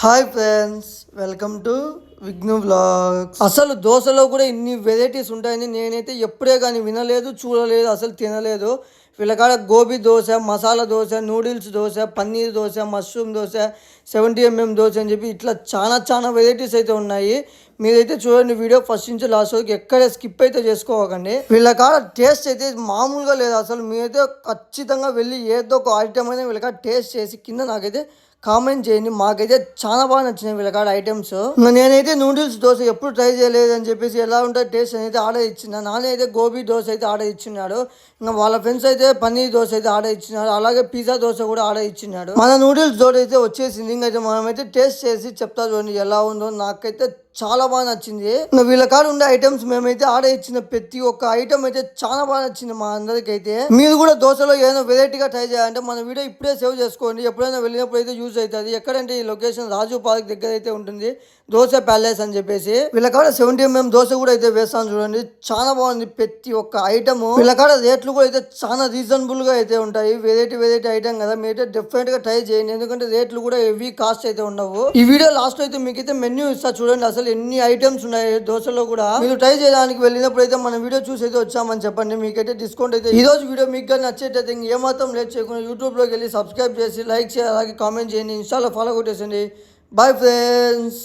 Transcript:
Hi friends, welcome to Vighnu vlogs. అసలు దోశలో కూడా ఇన్ని వెరైటీస్ ఉంటాయని నేనైతే ఎప్పుడే కానీ వినలేదు, చూడలేదు, అసలు తినలేదు. వీళ్ళకాడ gobi dosa, masala dosa, noodles dosa, paneer dosa, mushroom dosa, 70mm dosa అని చెప్పి ఇట్లా చాలా వెరైటీస్ అయితే ఉన్నాయి. మీరైతే చూడండి వీడియో ఫస్ట్ నుంచి లాస్ట్ వరకు ఎక్కడ స్కిప్ అయితే చేసుకోకండి. వీళ్ళకాడ టేస్ట్ అయితే మామూలుగా లేదు. అసలు మీరైతే ఖచ్చితంగా వెళ్ళి ఏదో ఒక ఐటమ్ అయినా వీళ్ళకాడ టేస్ట్ చేసి కింద నాకైతే కామెంట్ చేయండి. మాకైతే చాలా బాగా నచ్చినాయి వీళ్ళకాడ ఐటమ్స్. నేనైతే నూడిల్స్ దోశ ఎప్పుడు ట్రై చేయలేదు అని చెప్పేసి ఎలా ఉంటుంది టేస్ట్ అనేది ఆర్డర్ ఇచ్చిన. నానైతే గోబీ దోశ అయితే ఆర్డర్ ఇచ్చినాడు. ఇంకా వాళ్ళ ఫ్రెండ్స్ అయితే పన్నీర్ దోశ అయితే ఆర్డర్ ఇచ్చినాడు. అలాగే పిజ్జా దోశ కూడా ఆర్డర్ ఇచ్చినాడు. మన నూడిల్స్ దోశ అయితే వచ్చేసింది. ఇంకా మనమైతే టేస్ట్ చేసి చెప్తా చూడండి ఎలా ఉందో. నాకైతే చాలా బాగా నచ్చింది. వీళ్ళ కాడ ఉండే ఐటమ్స్ మేమైతే ఆర్డర్ ఇచ్చిన ప్రతి ఒక్క ఐటమ్ అయితే చాలా బాగా నచ్చింది మా అందరికి అయితే. మీరు కూడా దోశలో ఏదైనా వెరైటీగా ట్రై చేయాలంటే మన వీడియో ఇప్పుడే సేవ్ చేసుకోండి. ఎప్పుడైనా వెళ్ళినప్పుడు అయితే యూజ్ అవుతుంది. ఎక్కడంటే ఈ లొకేషన్ రాజు పార్క్ దగ్గర అయితే ఉంటుంది, దోశ ప్యాలెస్ అని చెప్పేసి. వీళ్ళ కాడ 70mm దోశ కూడా అయితే వేస్తాను చూడండి, చాలా బాగుంది ప్రతి ఒక్క ఐటమ్. వీళ్ళ కాడ రేట్లు కూడా అయితే చాలా రీజనబుల్ గా అయితే ఉంటాయి. వెరైటీ ఐటమ్ కదా, మీరైతే డెఫినెట్ గా ట్రై చేయండి. ఎందుకంటే రేట్లు కూడా హెవీ కాస్ట్ అయితే ఉండవు. ఈ వీడియో లాస్ట్ అయితే మీకైతే మెన్యూ ఇస్తా చూడండి. అసలు ఎన్ని ఐటమ్స్ ఉన్నాయి దోశలో కూడా. మీరు ట్రై చేయడానికి వెళ్ళినప్పుడు అయితే మన వీడియో చూసి అయితే వచ్చామని చెప్పండి, మీకైతే డిస్కౌంట్ అయితే. ఈ రోజు వీడియో మీకు కానీ నచ్చేటైతే ఏమాత్రం లేట్ చేయకుండా యూట్యూబ్ లోకి వెళ్ళి సబ్స్క్రైబ్ చేసి లైక్ చేయాలి, అలాగే కామెంట్ చేయండి, ఇన్స్టాలో ఫాలో కొట్టేసండి. Bye friends.